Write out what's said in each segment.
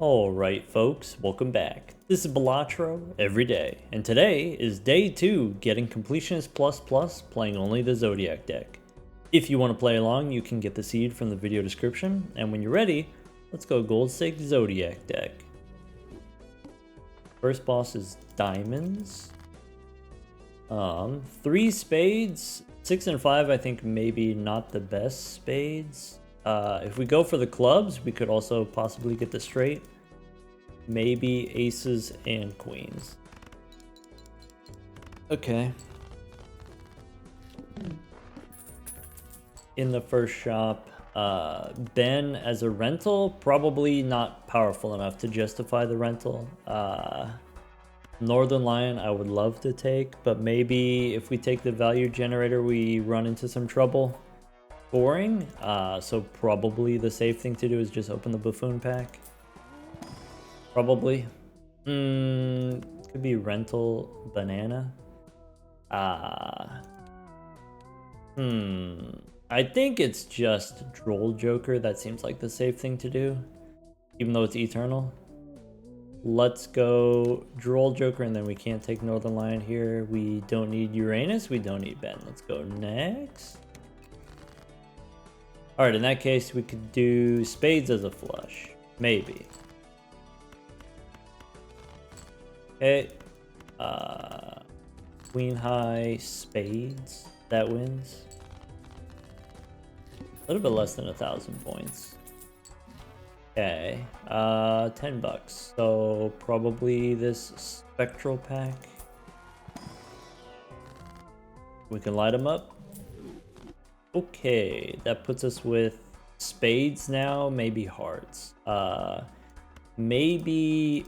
Alright folks, welcome back. This is Balatro every day, and today is day 2 getting Completionist Plus playing only the Zodiac deck. If you want to play along, you can get the seed from the video description, and when you're ready, let's go Gold Stake Zodiac deck. First boss is Diamonds. 3 spades, 6 and 5 I think maybe not the best spades. If we go for the clubs, we could also possibly get the straight. Maybe aces and queens. Okay. In the first shop, Ben as a rental, probably not powerful enough to justify the rental. Northern Lion I would love to take, but maybe if we take the value generator, we run into some trouble scoring. So probably the safe thing to do is just open the buffoon pack. Probably. Could be rental banana. I think it's just Droll Joker. That seems like the safe thing to do, even though it's eternal. Let's go Droll Joker, and then we can't take Northern Lion here. We don't need Uranus. We don't need Ben. Let's go next. Alright, in that case, we could do spades as a flush. Maybe. Okay. Queen high spades. That wins. A little bit less than 1,000 points. Okay. 10 bucks. So probably this spectral pack. We can light them up. Okay, that puts us with spades now, maybe hearts. Maybe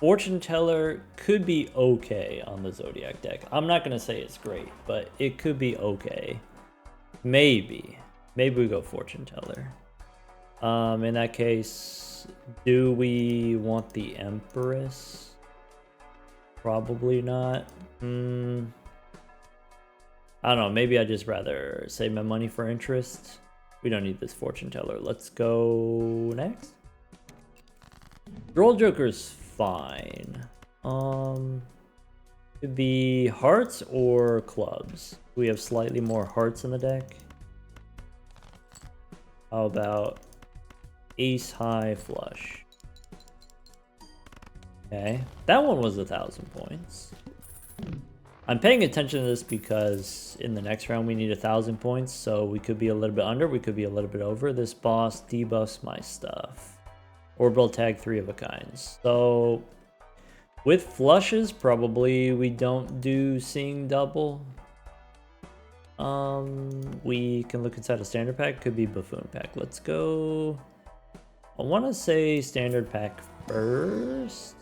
Fortune Teller could be okay on the Zodiac deck. I'm not gonna say it's great, but it could be okay. Maybe we go Fortune Teller. In that case, do we want the Empress? Probably not. I don't know, maybe I'd just rather save my money for interest. We don't need this Fortune Teller. Let's go next. Droll Joker's fine. Could be hearts or clubs. We have slightly more hearts in the deck. How about ace high flush? Okay, that one was 1,000 points. I'm paying attention to this because in the next round we need 1,000 points, so we could be a little bit under, we could be a little bit over. This boss debuffs my stuff. Orbital tag 3 of a kind. So with flushes, probably we don't do seeing double. We can look inside a standard pack, could be buffoon pack. Let's go. I want to say standard pack first.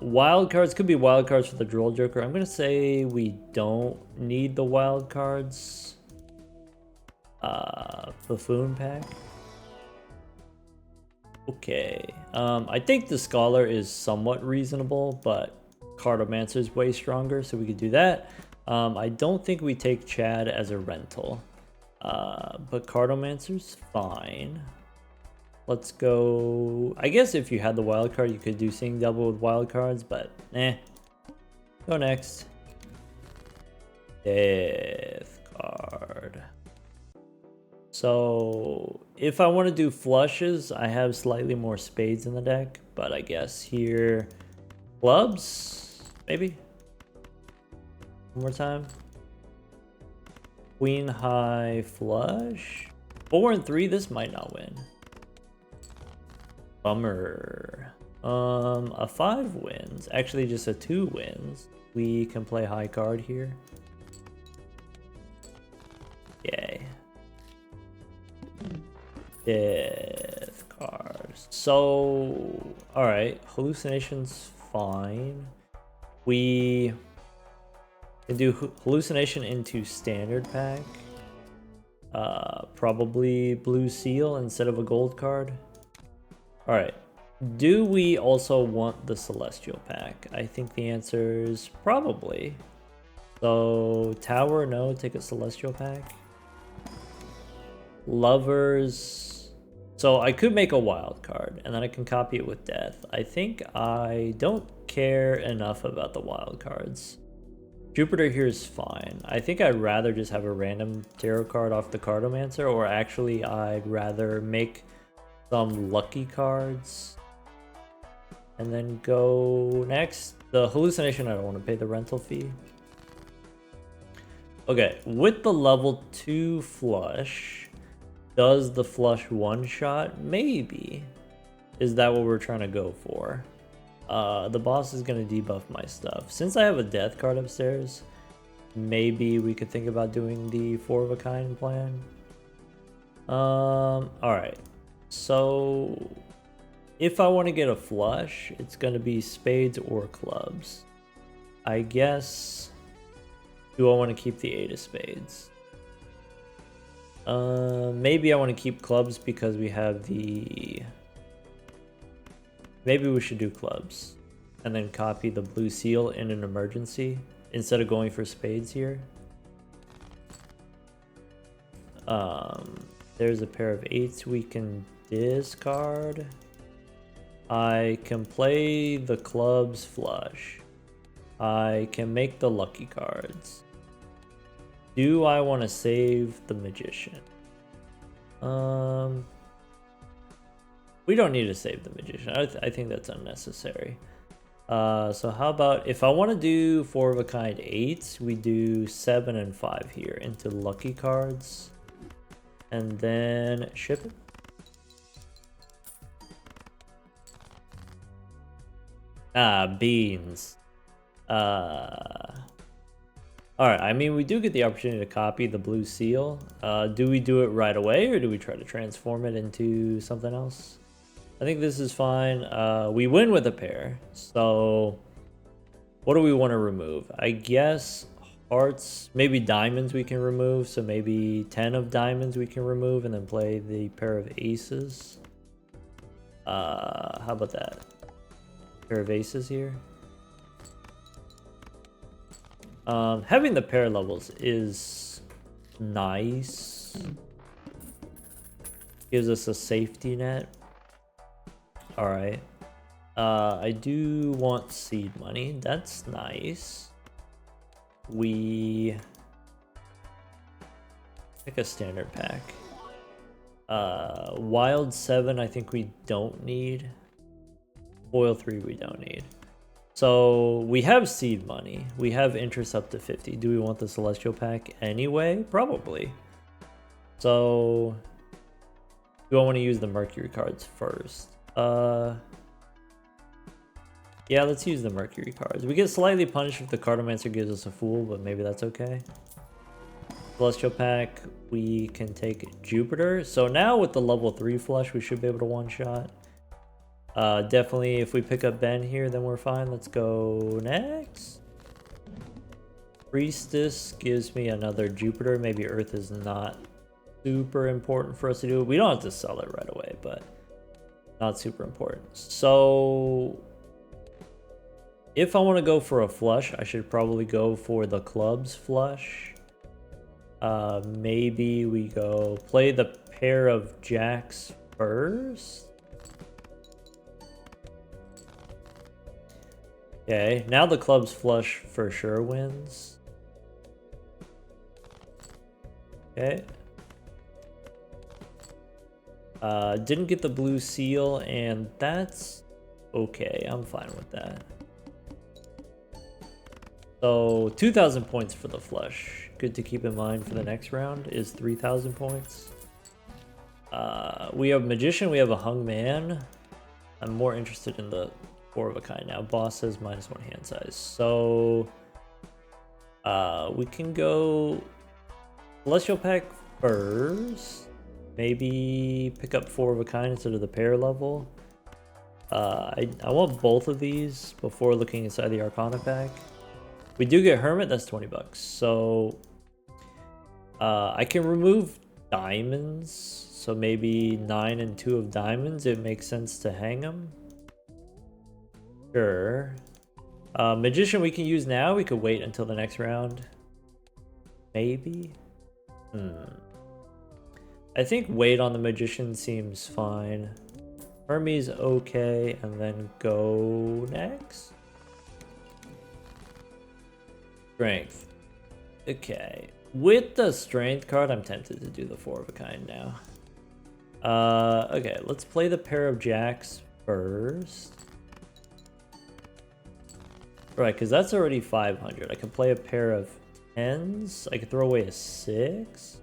Wild cards could be wild cards for the Droll Joker. I'm gonna say we don't need the wild cards. Buffoon pack. Okay. I think the Scholar is somewhat reasonable, but Cartomancer is way stronger, so we could do that. I don't think we take Chad as a rental, but Cartomancer's fine. Let's go. I guess if you had the wild card, you could do seeing double with wild cards, but Go next. Death card. So if I want to do flushes, I have slightly more spades in the deck, but I guess here clubs, maybe. One more time. Queen high flush. 4 and 3. This might not win. Bummer. A 5 wins. Actually, just a 2 wins. We can play high card here. Yay. Death cards. So, alright. Hallucination's fine. We can do hallucination into standard pack. Probably blue seal instead of a gold card. Alright, do we also want the Celestial pack? I think the answer is probably. So, Tower, no, take a Celestial pack. Lovers, So I could make a wild card, and then I can copy it with death. I think I don't care enough about the wild cards. Jupiter here is fine. I think I'd rather just have a random tarot card off the Cartomancer, or actually I'd rather make some lucky cards and then go next. The hallucination, I don't want to pay the rental fee. Okay, with the level 2 flush, does the flush one shot? Maybe. Is that what we're trying to go for? The boss is going to debuff my stuff. Since I have a death card upstairs, maybe we could think about doing the 4 of a kind plan. Alright. So, if I want to get a flush, it's going to be spades or clubs. I guess, do I want to keep the 8 of spades? Maybe I want to keep clubs because we have the... Maybe we should do clubs and then copy the blue seal in an emergency instead of going for spades here. There's a pair of 8s we can discard. I can play the clubs flush. I can make the lucky cards. Do I want to save the magician? We don't need to save the magician. I think that's unnecessary. So how about if I want to do 4 of a kind 8s, we do 7 and 5 here into lucky cards. And then ship it. Beans. Alright, I mean, we do get the opportunity to copy the blue seal. Do we do it right away, or do we try to transform it into something else? I think this is fine. We win with a pair, so what do we want to remove? I guess hearts, maybe diamonds we can remove, so maybe 10 of diamonds we can remove and then play the pair of aces. How about that? Pair of aces here. Having the pair levels is nice. Gives us a safety net. Alright. I do want seed money. That's nice. We pick a standard pack. Wild 7 I think we don't need. Foil 3 we don't need. So we have seed money. We have interest up to 50. Do we want the celestial pack anyway? Probably. So do I want to use the Mercury cards first? Yeah, let's use the Mercury cards. We get slightly punished if the Cartomancer gives us a Fool, but maybe that's okay. Celestial pack, we can take Jupiter. So now with the level 3 flush, we should be able to one-shot. Definitely, if we pick up Ben here, then we're fine. Let's go next. Priestess gives me another Jupiter. Maybe Earth is not super important for us to do. We don't have to sell it right away, but not super important. So if I want to go for a flush, I should probably go for the clubs flush. Maybe we go play the pair of jacks first. Okay, now the clubs flush for sure wins. Okay. Didn't get the blue seal, and that's okay. I'm fine with that. So 2,000 points for the flush. Good to keep in mind for the next round is 3,000 points. We have magician. We have a hung man. I'm more interested in the 4 of a kind now. Boss says -1 hand size. So we can go celestial pack first. Maybe pick up 4 of a kind instead of the pair level. I want both of these before looking inside the Arcana pack. We do get Hermit, that's 20 bucks. So I can remove diamonds. So maybe 9 and 2 of diamonds. It makes sense to hang them. Sure. Magician we can use now. We could wait until the next round. Maybe. I think wait on the magician seems fine. Hermes okay, and then go next. Strength. Okay. With the strength card, I'm tempted to do the 4 of a kind now. Okay, let's play the pair of jacks first. Right, because that's already 500. I can play a pair of 10s. I could throw away a 6.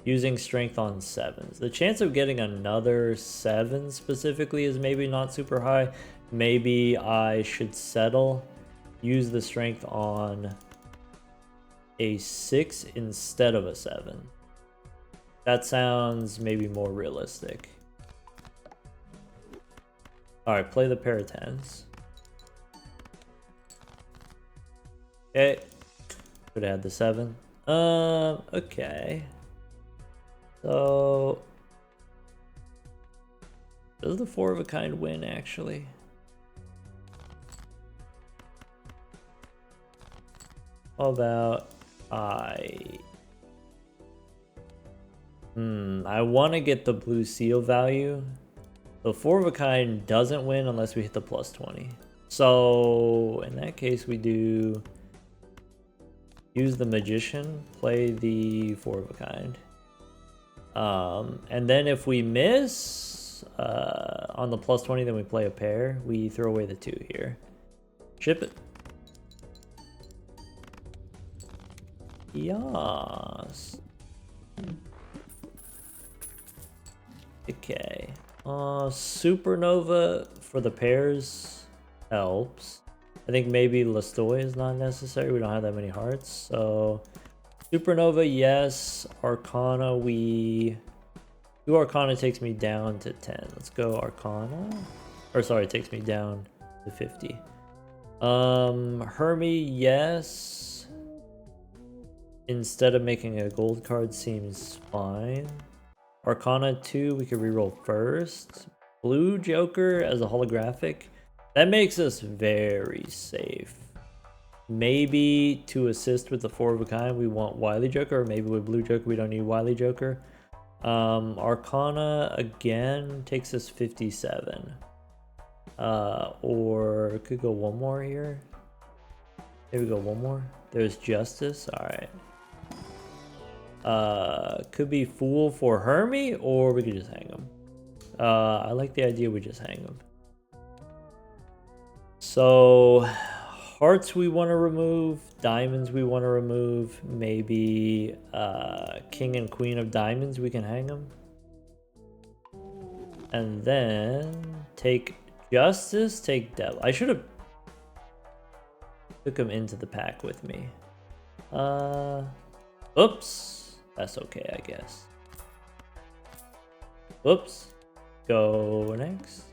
Using strength on 7s. The chance of getting another 7 specifically is maybe not super high. Maybe I should settle. Use the strength on a 6 instead of a 7. That sounds maybe more realistic. Alright, play the pair of 10s. Okay. Could have had the 7. Okay. So... does the 4 of a kind win, actually? How about I want to get the blue seal value. The 4 of a kind doesn't win unless we hit the plus 20. So in that case, we do use the magician, play the 4 of a kind. And then if we miss on the plus 20, then we play a pair. We throw away the 2 here. Ship it. Yes. Okay. Supernova for the pairs helps. I think maybe Lastoy is not necessary. We don't have that many hearts. So Supernova, yes. Arcana, we... 2 Arcana takes me down to 10. Let's go Arcana. Or sorry, it takes me down to 50. Hermie, yes. Instead of making a gold card seems fine. Arcana 2, we could reroll first. Blue Joker as a holographic. That makes us very safe. Maybe to assist with the 4 of a kind, we want Wily Joker. Or maybe with Blue Joker, we don't need Wily Joker. Arcana, again, takes us 57. Or could go one more here. Maybe go one more. There's Justice. Alright. Could be Fool for Hermie, or we could just hang him. I like the idea we just hang him. So, hearts we want to remove, diamonds we want to remove, maybe King and Queen of Diamonds we can hang them. And then take Justice, take Devil. I should have took him into the pack with me. Oops. That's okay, I guess. Oops. Go next.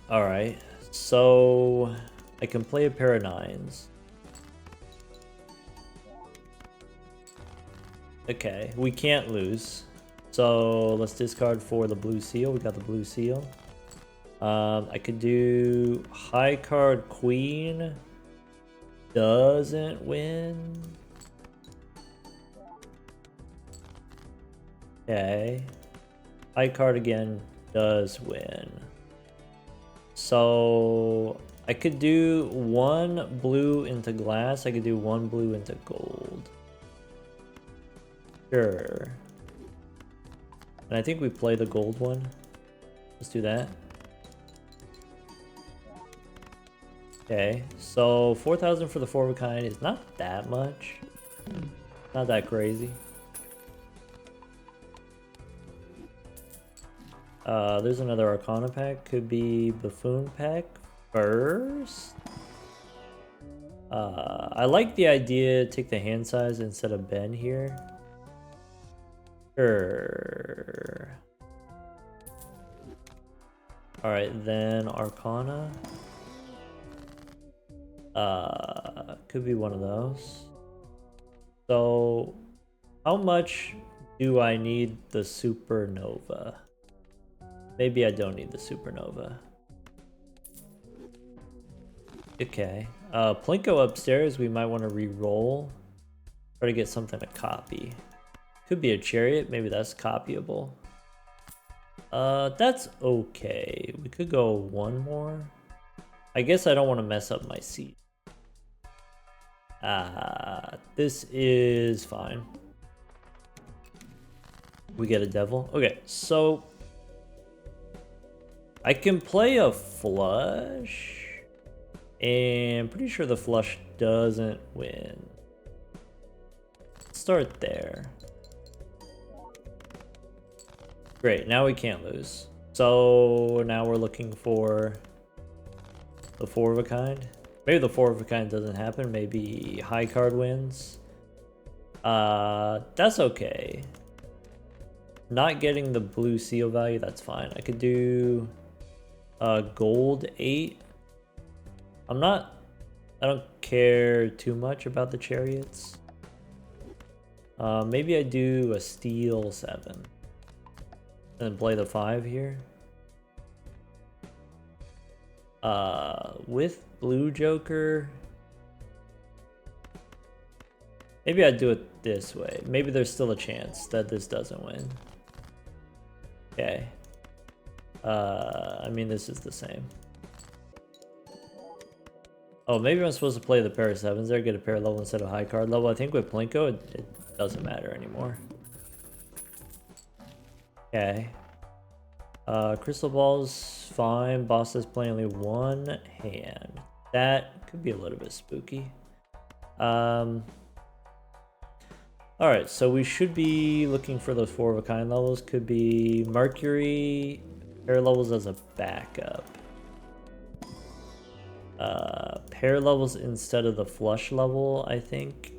Alright. So I can play a pair of 9s. Okay, we can't lose. So let's discard for the blue seal. We got the blue seal. I could do high card Queen. Doesn't win. Okay. High card again does win. So I could do 1 blue into glass. I could do 1 blue into gold. Sure. And I think we play the gold one. Let's do that. Okay, so 4,000 for the 4 of a kind is not that much. Not that crazy. There's another Arcana pack. Could be Buffoon pack first. I like the idea, take the hand size instead of Ben here. Sure. Alright, then Arcana. Could be one of those. So, how much do I need the Supernova? Maybe I don't need the Supernova. Okay. Plinko upstairs, we might want to re-roll. Try to get something to copy. Could be a chariot, maybe that's copyable. That's okay. We could go one more. I guess I don't want to mess up my seat. This is fine. We get a devil. Okay, so I can play a flush, and I'm pretty sure the flush doesn't win. Let's start there. Great, now we can't lose. So now we're looking for the 4 of a kind. Maybe the 4 of a kind doesn't happen. Maybe high card wins. That's okay. Not getting the blue seal value, that's fine. I could do gold 8. I don't care too much about the chariots. Maybe I do a steel 7. And play the 5 here. With blue joker, maybe I'd do it this way. Maybe there's still a chance that this doesn't win. Okay. I mean, this is the same. Oh, maybe I'm supposed to play the pair of 7s there, get a pair level instead of high card level. I think with Plinko, it doesn't matter anymore. Okay. Crystal Ball's fine. Boss is playing only one hand. That could be a little bit spooky. Alright, so we should be looking for those 4 of a kind levels. Could be Mercury, pair levels as a backup. Pair levels instead of the flush level, I think.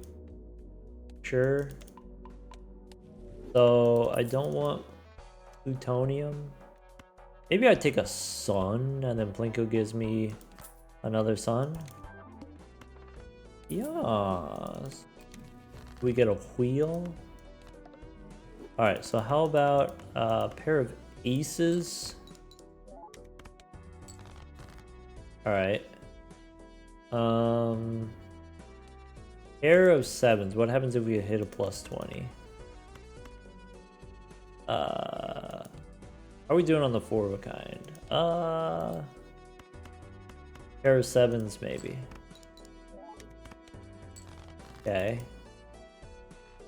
Sure. So I don't want plutonium. Maybe I take a sun and then Plinko gives me another sun. Yes. We get a wheel. Alright, so how about a pair of aces? Alright. Pair of 7s. What happens if we hit a plus 20? How are we doing on the 4 of a kind? Pair of 7s maybe. Okay.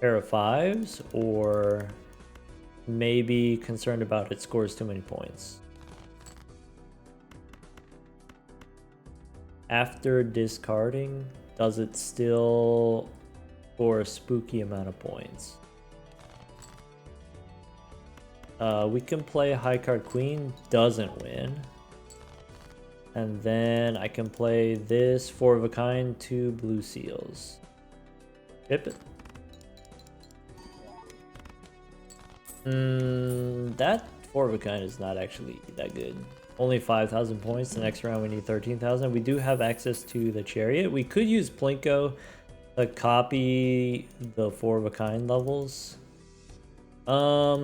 Pair of 5s, or maybe concerned about it scores too many points. After discarding, does it still score a spooky amount of points? We can play high card queen, doesn't win. And then I can play this 4 of a kind, 2 blue seals. Chip it. That 4 of a kind is not actually that good. Only 5,000 points. The next round we need 13,000. We do have access to the chariot. We could use Plinko to copy the 4 of a kind levels. I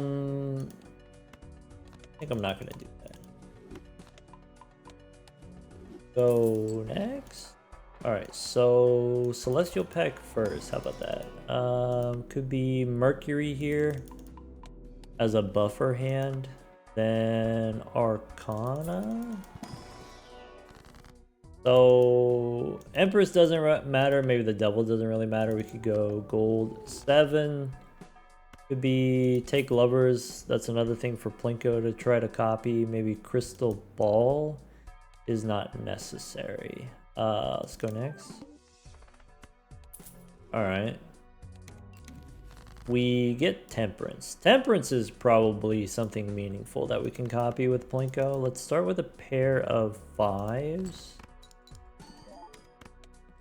think I'm not gonna do that. Go next. Alright, so Celestial Peck first. How about that? Could be Mercury here as a buffer hand. Then Arcana. So Empress doesn't matter. Maybe the Devil doesn't really matter. We could go gold 7. Could be take Lovers. That's another thing for Plinko to try to copy. Maybe Crystal Ball is not necessary. Let's go next. Alright. We get Temperance. Temperance is probably something meaningful that we can copy with Plinko. Let's start with a pair of 5s.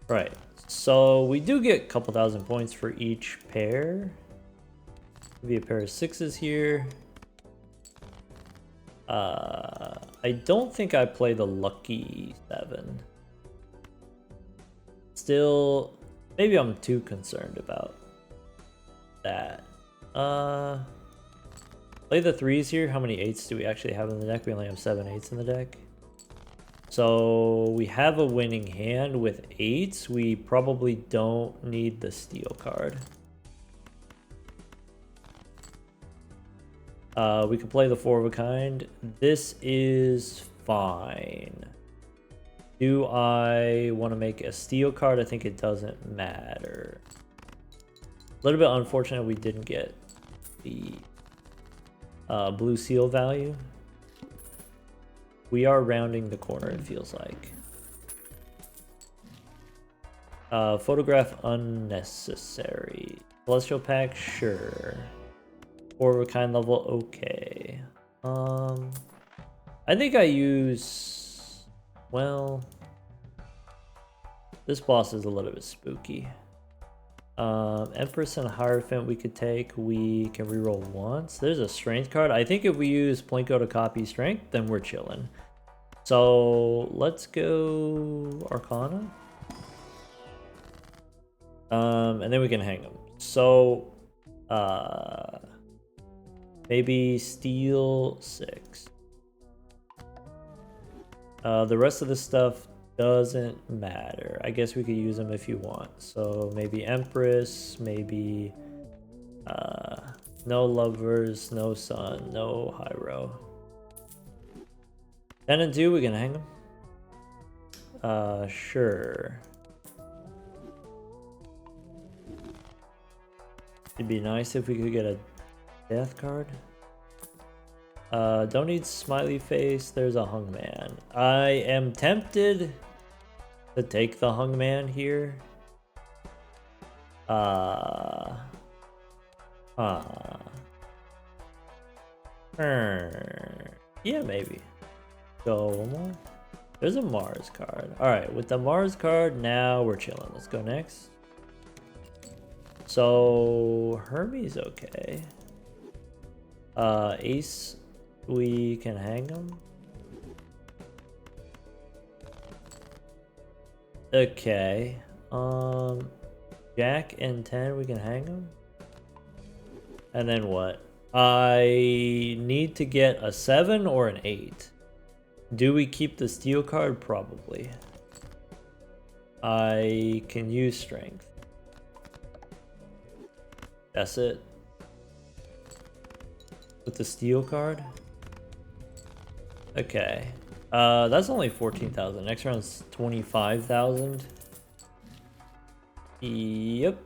Right. So we do get a couple thousand points for each pair. Maybe a pair of 6s here. I don't think I play the lucky 7. Still, maybe I'm too concerned about that. Play the 3s here. How many 8s do we actually have in the deck? We only have 7 8s in the deck. So we have a winning hand with 8s. We probably don't need the steel card. We can play the 4 of a kind. This is fine. Do I want to make a steel card? I think it doesn't matter. A little bit unfortunate we didn't get the blue seal value. We are rounding the corner, it feels like. Photograph unnecessary. Celestial pack, sure. 4 of a kind level, okay. I think I use, well, this boss is a little bit spooky. Empress and Hierophant we could take. We can reroll once. There's a strength card. I think if we use Plinko to copy strength, then we're chilling. So let's go Arcana. And then we can hang them. So maybe Steel 6. The rest of the stuff doesn't matter. I guess we could use them if you want. So maybe Empress, maybe no Lovers, no Sun, no Hyro. 10 and 2, we can hang them. Sure. It'd be nice if we could get a death card. Don't need smiley face. There's a hungman. I am tempted to take the hungman here. Yeah, maybe. Go one more. There's a Mars card. Alright, with the Mars card, now we're chilling. Let's go next. So Hermes okay. Ace, we can hang him. Okay. Jack and 10, we can hang him. And then what? I need to get a 7 or an 8. Do we keep the steel card? Probably. I can use strength. That's it. With the steel card? Okay. That's only 14,000. Next round's 25,000. Yep.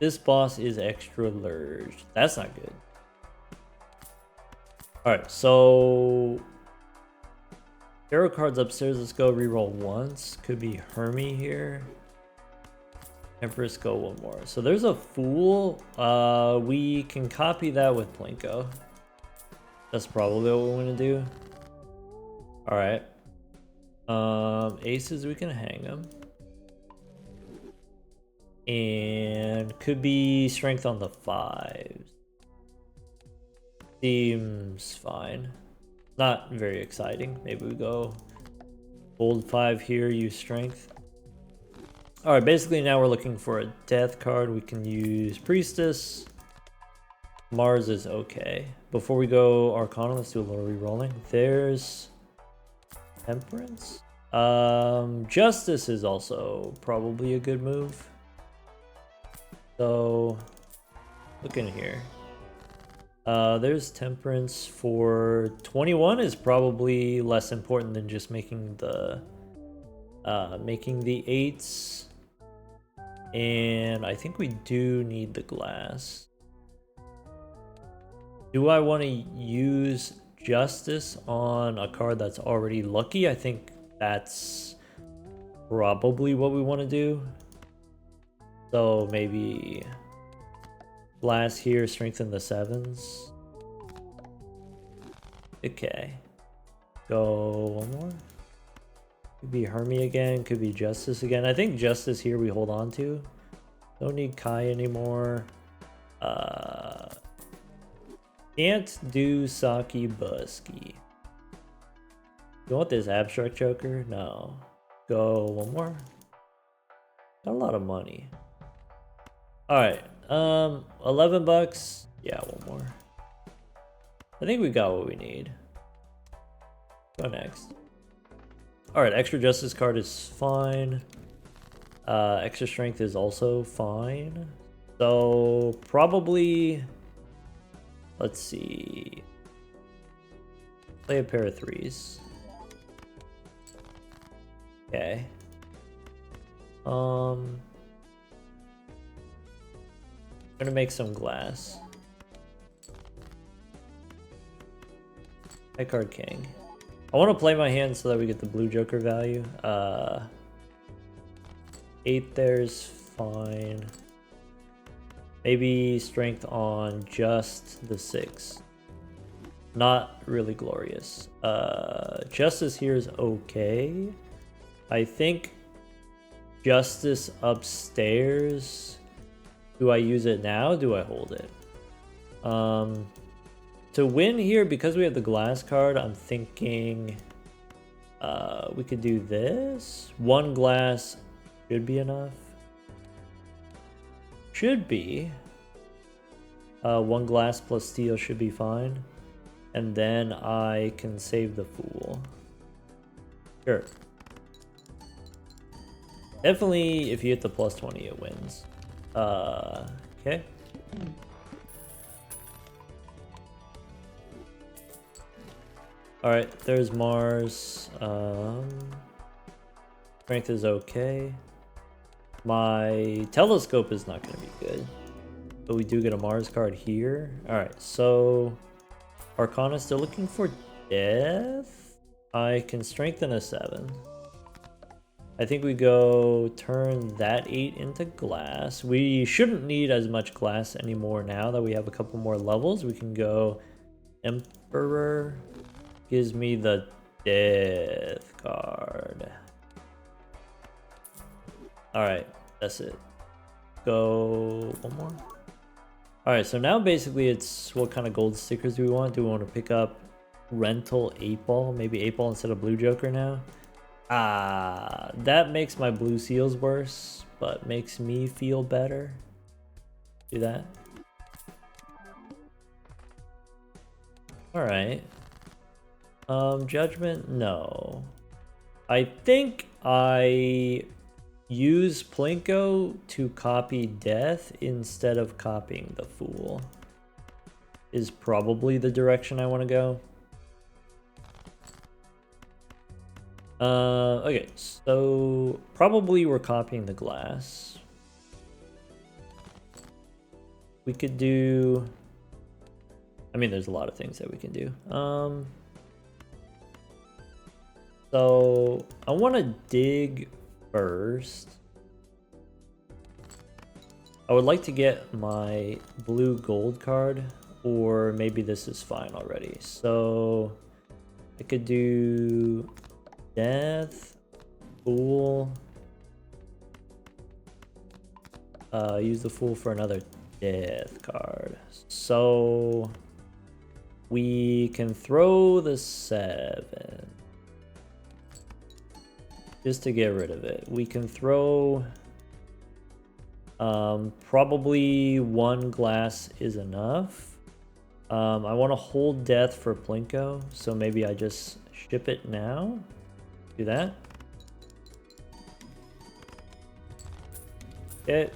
This boss is extra large. That's not good. Alright, so tarot cards upstairs. Let's go reroll once. Could be Hermie here. Empress, go one more. So there's a Fool. We can copy that with Plinko. That's probably what we want to do. Alright. Aces, we can hang them. And could be strength on the 5s. Seems fine. Not very exciting. Maybe we go gold 5 here, use strength. Alright, basically now we're looking for a death card. We can use Priestess. Mars is okay. Before we go Arcana, let's do a little re-rolling. There's Temperance. Justice is also probably a good move. So look in here. There's Temperance for 21 is probably less important than just making the 8s. And I think we do need the glass. Do I want to use Justice on a card that's already lucky? I think that's probably what we want to do. So maybe glass here, strengthen the 7s. Okay. Go one more. Could be Hermie again, could be Justice again. I think Justice here we hold on to. Don't need Kai anymore. Can't do Saki Busky. You want this abstract choker? No. Go one more. Got a lot of money. Alright. 11 bucks. Yeah, one more. I think we got what we need. Go next. Alright, extra justice card is fine. Extra strength is also fine. So probably let's see. Play a pair of 3s. Okay. I'm gonna make some glass. High card king. I want to play my hand so that we get the blue joker value. 8 there's fine. Maybe strength on just the 6. Not really glorious. Justice here is okay. I think Justice upstairs. Do I use it now? Do I hold it? To win here, because we have the glass card, I'm thinking we could do this. 1 glass should be enough. Should be. 1 glass plus steel should be fine. And then I can save the fool. Sure. Definitely, if you hit the plus 20, it wins. Okay. Alright, there's Mars. Strength is okay. My telescope is not going to be good. But we do get a Mars card here. Alright, so Arcana still looking for death. I can strengthen a 7. I think we go turn that 8 into glass. We shouldn't need as much glass anymore now that we have a couple more levels. We can go Emperor. Gives me the death card. Alright, that's it. Go one more. Alright, so now basically it's what kind of gold stickers do we want? Do we want to pick up rental 8-ball? Maybe 8-ball instead of blue joker now? That makes my blue seals worse, but makes me feel better. Do that. Alright. Judgment? No. I think I use Plinko to copy death instead of copying the fool. Is probably the direction I want to go. Okay, so probably we're copying the glass. We could do... I mean, there's a lot of things that we can do. So I want to dig first. I would like to get my blue gold card, or maybe this is fine already. So I could do death, fool. Use the fool for another death card. So we can throw the 7. Just to get rid of it. We can throw... probably 1 glass is enough. I want to hold death for Plinko, so maybe I just ship it now. Do that. Okay.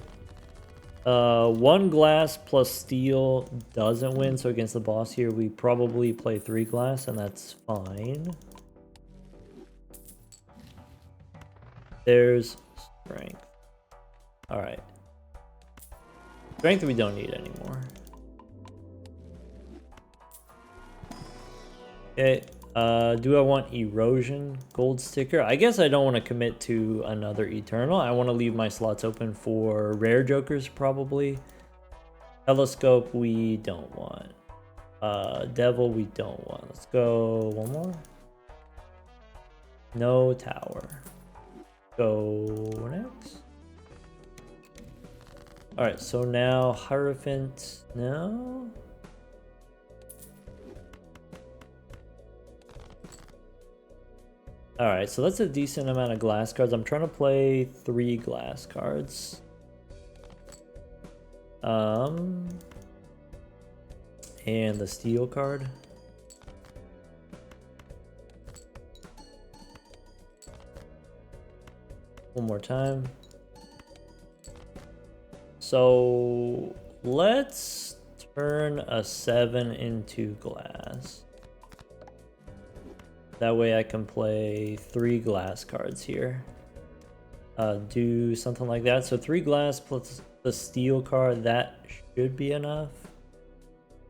1 glass plus steel doesn't win, so against the boss here we probably play 3 glass, and that's fine. There's strength. Alright. Strength we don't need anymore. Okay. Do I want erosion gold sticker? I guess I don't want to commit to another eternal. I want to leave my slots open for rare jokers probably. Telescope we don't want. Devil we don't want. Let's go one more. No tower. Go next. Alright, so now Hierophant, no? Alright, so that's a decent amount of glass cards. I'm trying to play 3 glass cards. And the steel card. One more time. So let's Turn a 7 into glass. That way I can play 3 glass cards here. Do something like that. So 3 glass plus the steel card, that should be enough.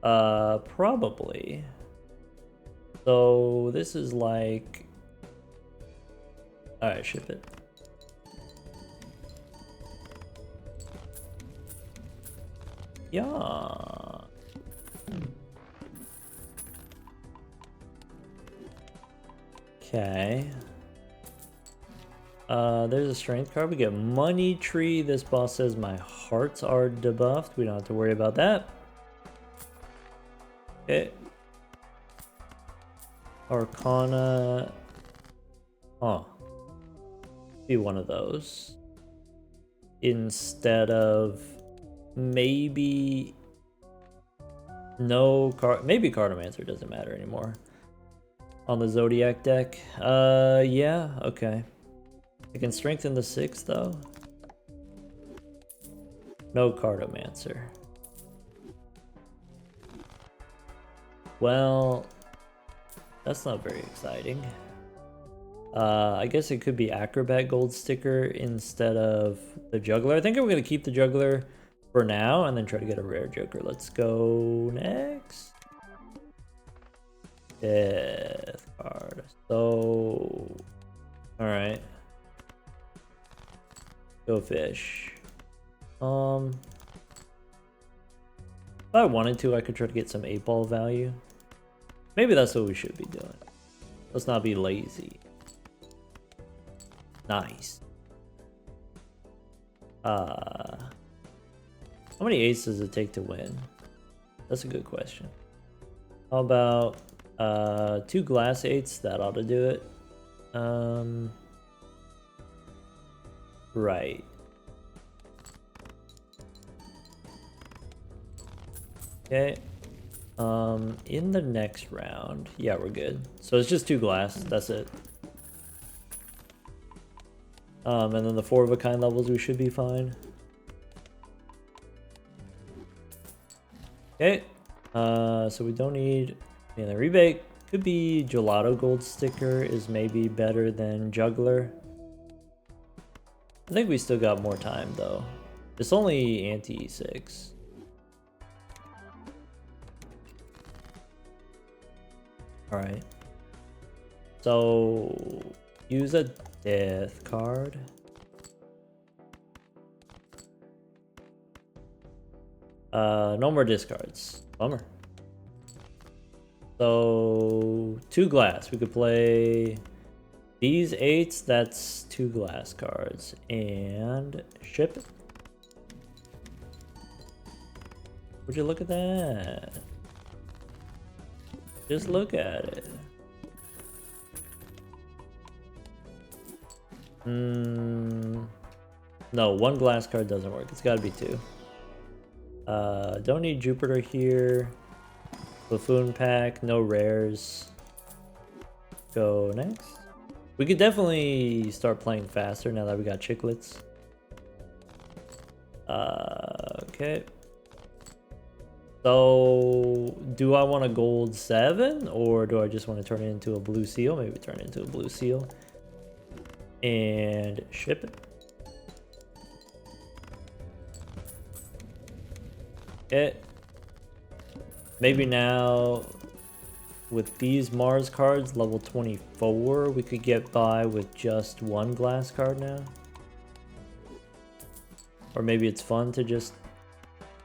Probably. So this is like... Alright, ship it. Yeah. Okay. There's a strength card. We get money tree. This boss says my hearts are debuffed. We don't have to worry about that. Okay. Arcana. Oh. Be one of those. Instead of maybe no card. Maybe Cartomancer doesn't matter anymore. On the Zodiac deck. Yeah, okay. I can strengthen the 6 though. No Cartomancer. Well, that's not very exciting. I guess it could be Acrobat Gold Sticker instead of the Juggler. I think I'm going to keep the Juggler for now and then try to get a rare Joker. Let's go next. Death card. So, alright. Go fish. If I wanted to, I could try to get some 8-ball value. Maybe that's what we should be doing. Let's not be lazy. Nice. How many eights does it take to win? That's a good question. How about 2 glass 8s? That ought to do it. Right. Okay. In the next round, yeah, we're good. So it's just 2 glass. That's it. And then the 4 of a kind levels, we should be fine. Okay. So we don't need the rebate. Could be Gelato Gold Sticker is maybe better than Juggler. I think we still got more time though. It's only anti-6. Alright. So use a death card. No more discards. Bummer. So 2 glass. We could play these 8s. That's 2 glass cards. And ship it. Would you look at that? Just look at it. No, 1 glass card doesn't work. It's gotta be 2. Don't need Jupiter here. Buffoon pack, no rares. Go next. We could definitely start playing faster now that we got chiclets. Okay. So, do I want a gold 7 or do I just want to turn it into a blue seal? Maybe turn it into a blue seal. And ship it. Okay. Maybe now with these Mars cards, level 24, we could get by with just 1 glass card now. Or maybe it's fun to just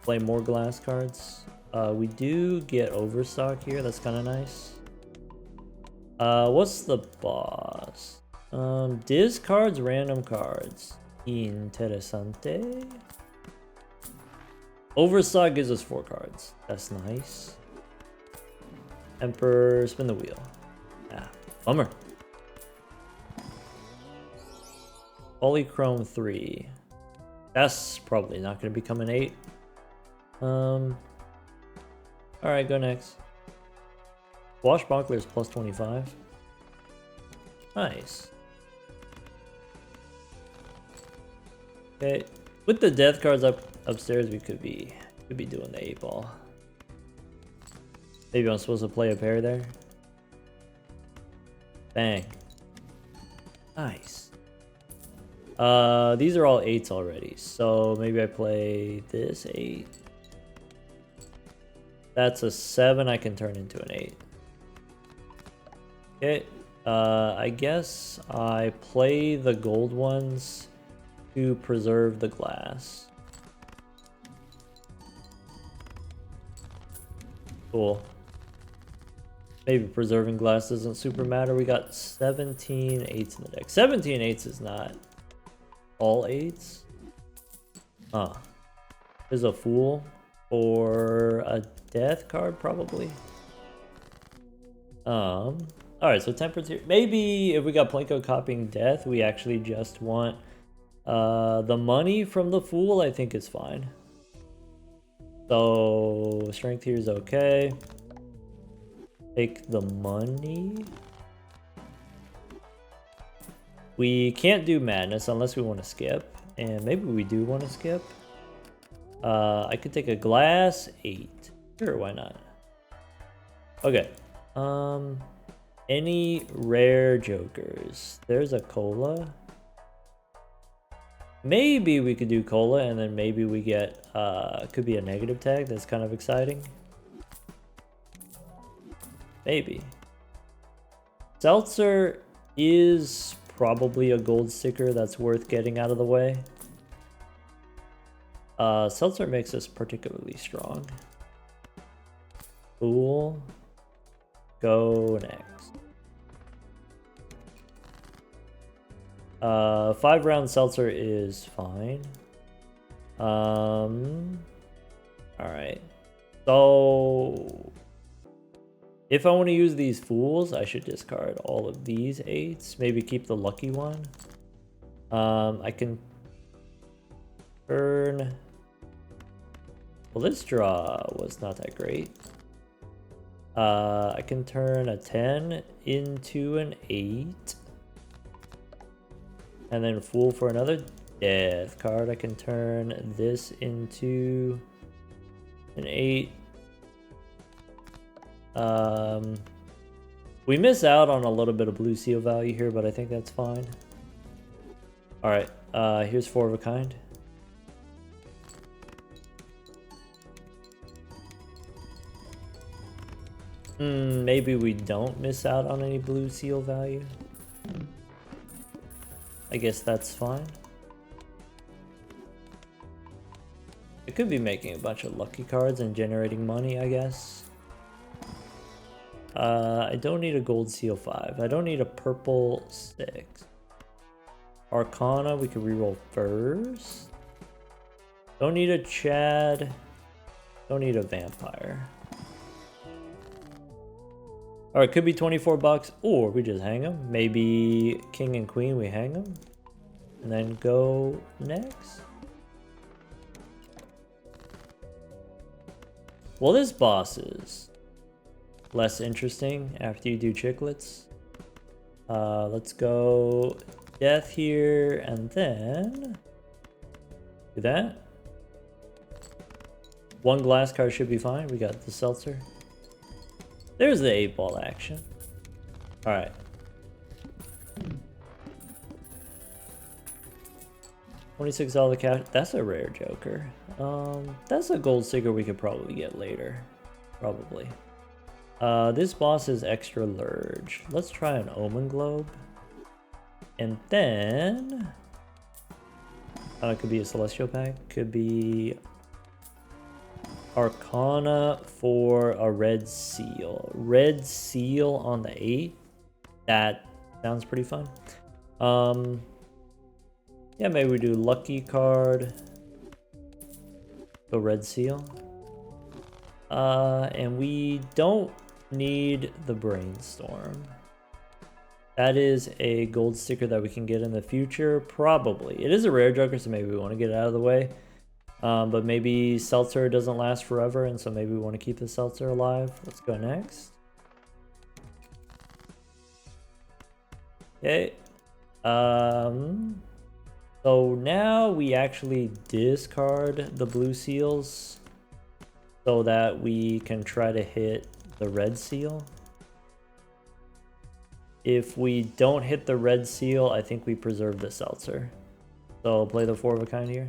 play more glass cards. We do get Overstock here, that's kind of nice. What's the boss? Discards random cards. Interesante. Overstock gives us 4 cards. That's nice. Emperor, spin the wheel. Ah, bummer. Polychrome 3. That's probably not going to become an 8. Alright, go next. Swashbuckler is plus 25. Nice. Okay. With the death cards upstairs, we could be doing the 8-ball. Maybe I'm supposed to play a pair there. Bang. Nice. These are all 8s already, so maybe I play this 8. That's a 7 I can turn into an 8. Okay, I guess I play the gold ones to preserve the glass. Cool. Maybe preserving glass doesn't super matter. We got 17 8s in the deck. 17 8s is not all 8s. Huh. There's a fool for a death card, probably. Alright, so temperature. Maybe if we got Plinko copying death, we actually just want the money from the fool, I think is fine. So strength here is okay. Take the money. We can't do madness unless we want to skip, and maybe we do want to skip. I could take a glass 8. Sure, why not? Okay. Any rare jokers? There's a cola. Maybe we could do cola, and then maybe we get could be a negative tag. That's kind of exciting. Maybe. Seltzer is probably a gold sticker that's worth getting out of the way. Seltzer makes us particularly strong. Cool. Go next. 5-round seltzer is fine. Alright. So if I want to use these fools, I should discard all of these 8s. Maybe keep the lucky one. I can turn... Well, this draw was not that great. I can turn a 10 into an 8. And then fool for another death card. I can turn this into an 8. We miss out on a little bit of blue seal value here, but I think that's fine. Alright, here's 4 of a kind. Maybe we don't miss out on any blue seal value. I guess that's fine. It could be making a bunch of lucky cards and generating money, I guess. I don't need a gold seal 5. I don't need a purple 6. Arcana, we could reroll first. Don't need a Chad. Don't need a vampire. Alright, could be 24 bucks, or we just hang them. Maybe king and queen, we hang them. And then go next. Well, this boss is less interesting after you do chiclets. Let's go death here, and then do that. 1 glass card should be fine. We got the seltzer. There's the 8-ball action. Alright. $26 cash. That's a rare joker. That's a gold sticker we could probably get later. Probably. This boss is extra large. Let's try an Omen Globe. And then... it could be a Celestial Pack. Could be... Arcana for a red seal. Red seal on the 8. That sounds pretty fun. Yeah, maybe we do lucky card. Go red seal. And we don't need the brainstorm. That is a gold sticker that we can get in the future, probably. It is a rare joker, so maybe we want to get it out of the way. But maybe seltzer doesn't last forever, and so maybe we want to keep the seltzer alive. Let's go next. Okay. So now we actually discard the blue seals so that we can try to hit the red seal. If we don't hit the red seal, I think we preserve the seltzer. So I'll play the 4 of a kind here.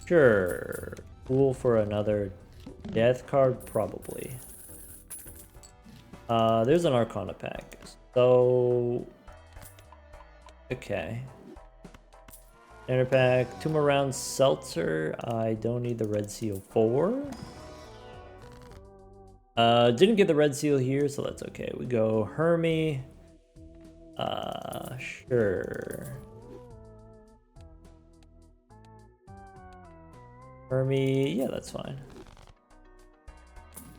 Sure. Cool for another death card, probably. There's an Arcana pack. So okay. Standard pack, 2 more rounds seltzer. I don't need the red seal for. Didn't get the red seal here, so that's okay. We go Hermie. Sure. Hermie, yeah, that's fine.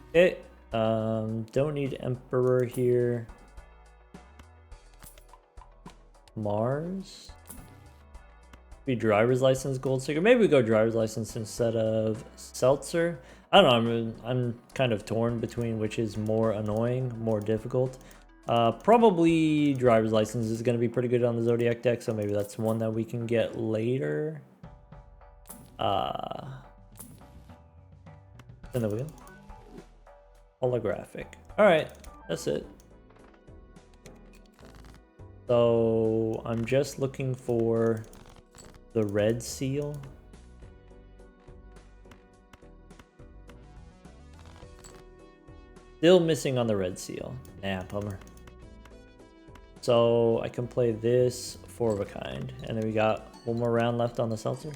Okay. Don't need Emperor here. Mars. Be driver's license gold sticker. Maybe we go driver's license instead of seltzer. I don't know. I'm kind of torn between which is more annoying, more difficult. Probably driver's license is going to be pretty good on the Zodiac deck, so maybe that's one that we can get later. In the wheel. Holographic. All right, that's it. So I'm just looking for the red seal. Still missing on the red seal. Nah, bummer. So I can play this 4 of a kind. And then we got 1 more round left on the seltzer.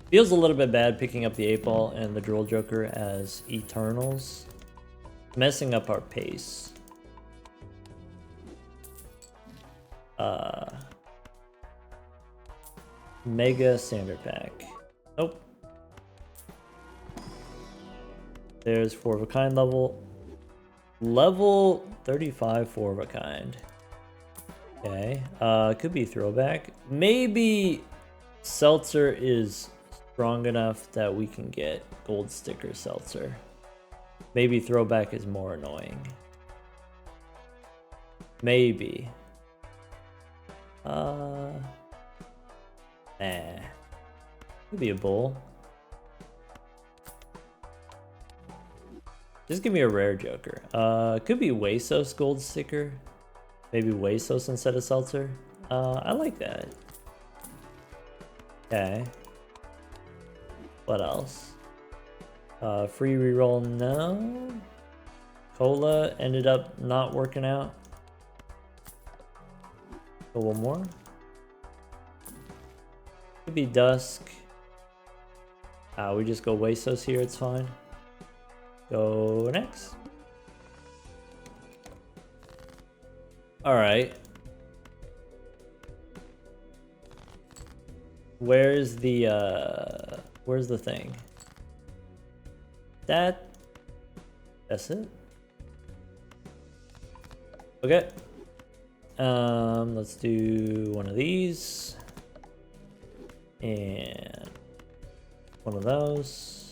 Feels a little bit bad picking up the 8-ball and the Droll Joker as Eternals. Messing up our pace. Mega standard pack. Nope. There's 4 of a kind level. Level 35 4 of a kind. Okay. Could be throwback. Maybe seltzer is strong enough that we can get gold sticker seltzer. Maybe throwback is more annoying. Maybe. Could be a bull. Just give me a rare Joker. Could be Wasos gold sticker. Maybe Wasos instead of seltzer. I like that. Okay. What else? Free reroll, no. Cola ended up not working out. Go 1 more. Could be Dusk. We just go Wasos here, it's fine. Go next. Alright. Where's the thing? That's it. Okay. Let's do one of these. And one of those.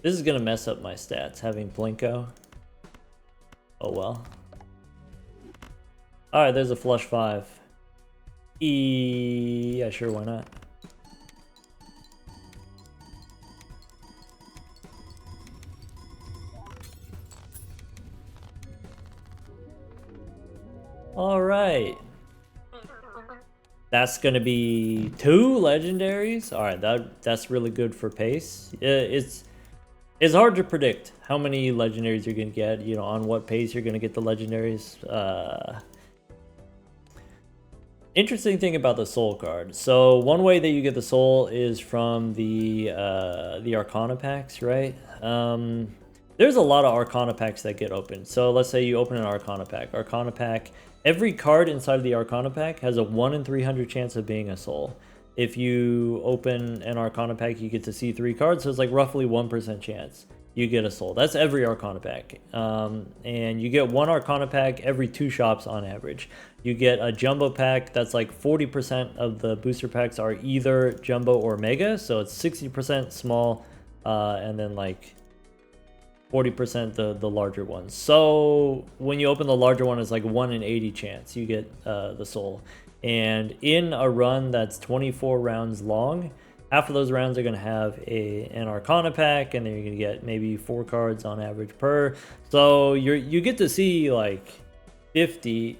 This is gonna mess up my stats, having Blinko. Oh well. Alright, there's a flush 5. Yeah, sure, why not? Alright. That's gonna be 2 legendaries. Alright, that's really good for pace. It's hard to predict how many legendaries you're gonna get, you know, on what pace you're gonna get the legendaries. Interesting thing about the soul card. So one way that you get the soul is from the Arcana packs, right? There's a lot of Arcana packs that get opened. So let's say you open an Arcana pack. Arcana pack, every card inside of the Arcana pack has a 1 in 300 chance of being a soul. If you open an Arcana pack, you get to see 3 cards, so it's like roughly 1% chance you get a soul. That's every Arcana pack. And you get 1 Arcana pack every 2 shops on average. You get a Jumbo pack that's like 40% of the booster packs are either Jumbo or Mega, so it's 60% small, and then like 40% the larger ones. So when you open the larger one, it's like 1 in 80 chance you get the soul. And in a run that's 24 rounds long, half of those rounds are going to have an Arcana pack, and then you're going to get maybe 4 cards on average per. So you get to see like 50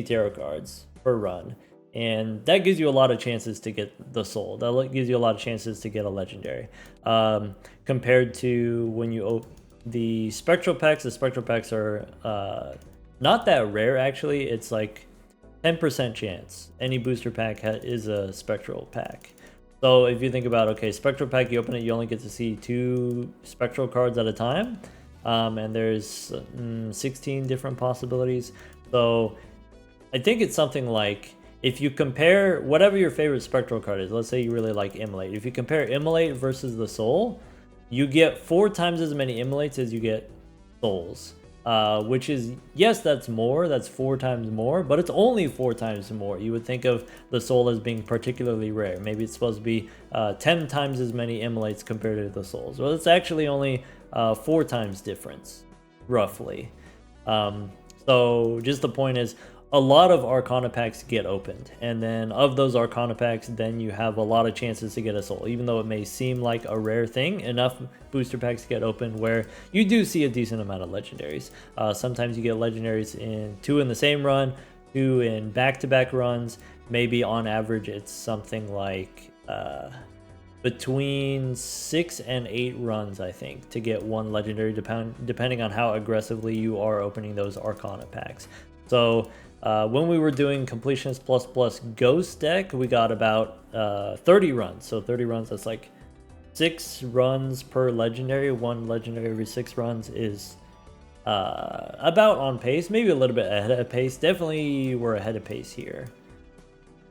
tarot cards per run. And that gives you a lot of chances to get the soul. That gives you a lot of chances to get a legendary. Compared to when you open the spectral packs are not that rare actually. It's like 10% chance any booster pack is a spectral pack. So if you think about, okay, spectral pack, you open it, you only get to see 2 spectral cards at a time, and there's 16 different possibilities. So I think it's something like, if you compare whatever your favorite spectral card is, let's say you really like Immolate. If you compare Immolate versus the Soul, you get 4 times as many Immolates as you get Souls. Which is, yes, that's more, that's 4 times more, but it's only 4 times more. You would think of the Soul as being particularly rare. Maybe it's supposed to be 10 times as many Immolates compared to the Souls. Well, it's actually only 4 times difference, roughly. So just the point is, a lot of Arcana packs get opened, and then of those Arcana packs, then you have a lot of chances to get a soul. Even though it may seem like a rare thing, enough booster packs get opened where you do see a decent amount of legendaries. Sometimes you get legendaries in 2 in the same run, 2 in back-to-back runs. Maybe on average it's something like between 6 and 8 runs, I think, to get 1 legendary, depending on how aggressively you are opening those Arcana packs. So when we were doing Completionist plus Ghost deck, we got about 30 runs. So 30 runs, that's like 6 runs per legendary. 1 legendary every 6 runs is about on pace, maybe a little bit ahead of pace. Definitely we're ahead of pace here.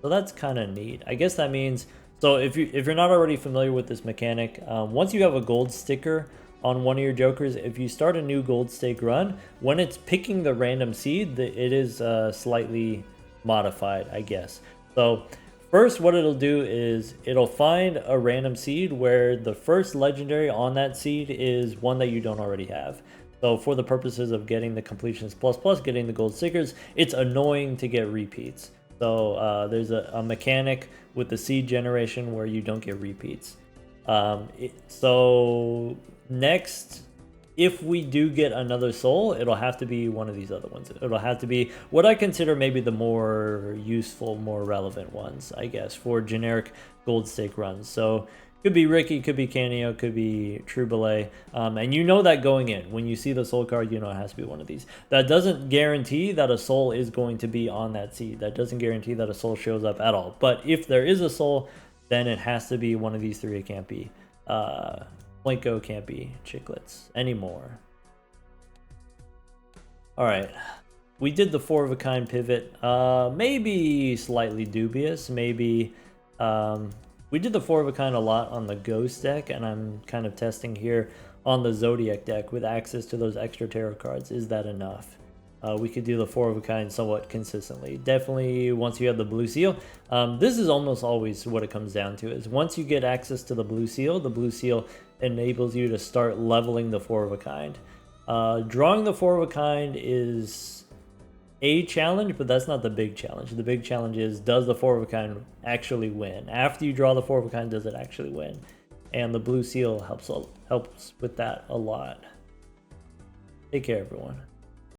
So that's kind of neat. I guess that means, so if you're not already familiar with this mechanic, once you have a gold sticker on one of your jokers, if you start a new gold stake run, when it's picking the random seed, it is slightly modified, I guess. So first, what it'll do is it'll find a random seed where the first legendary on that seed is one that you don't already have. So for the purposes of getting the Completionist plus, getting the gold stickers, it's annoying to get repeats. So there's a mechanic with the seed generation where you don't get repeats. So next, if we do get another soul, it'll have to be one of these other ones. It'll have to be what I consider maybe the more useful, more relevant ones, I guess, for generic gold stake runs. So could be Ricky, could be Canio, could be True Ballet. And you know that going in. When you see the soul card, you know it has to be one of these. That doesn't guarantee that a soul is going to be on that seed. That doesn't guarantee that a soul shows up at all. But if there is a soul, then it has to be one of these 3. It can't be Blinko, can't be Chiclets anymore. Alright, we did the 4 of a kind pivot. Maybe slightly dubious. Maybe we did the 4 of a kind a lot on the Ghost deck, and I'm kind of testing here on the Zodiac deck with access to those extra tarot cards. Is that enough? We could do the 4 of a kind somewhat consistently. Definitely once you have the blue seal. This is almost always what it comes down to, is once you get access to the blue seal enables you to start leveling the 4 of a kind. Drawing the 4 of a kind is a challenge, but that's not the big challenge. The big challenge is, does the 4 of a kind actually win? After you draw the 4 of a kind, does it actually win? And the blue seal helps with that a lot. Take care, everyone.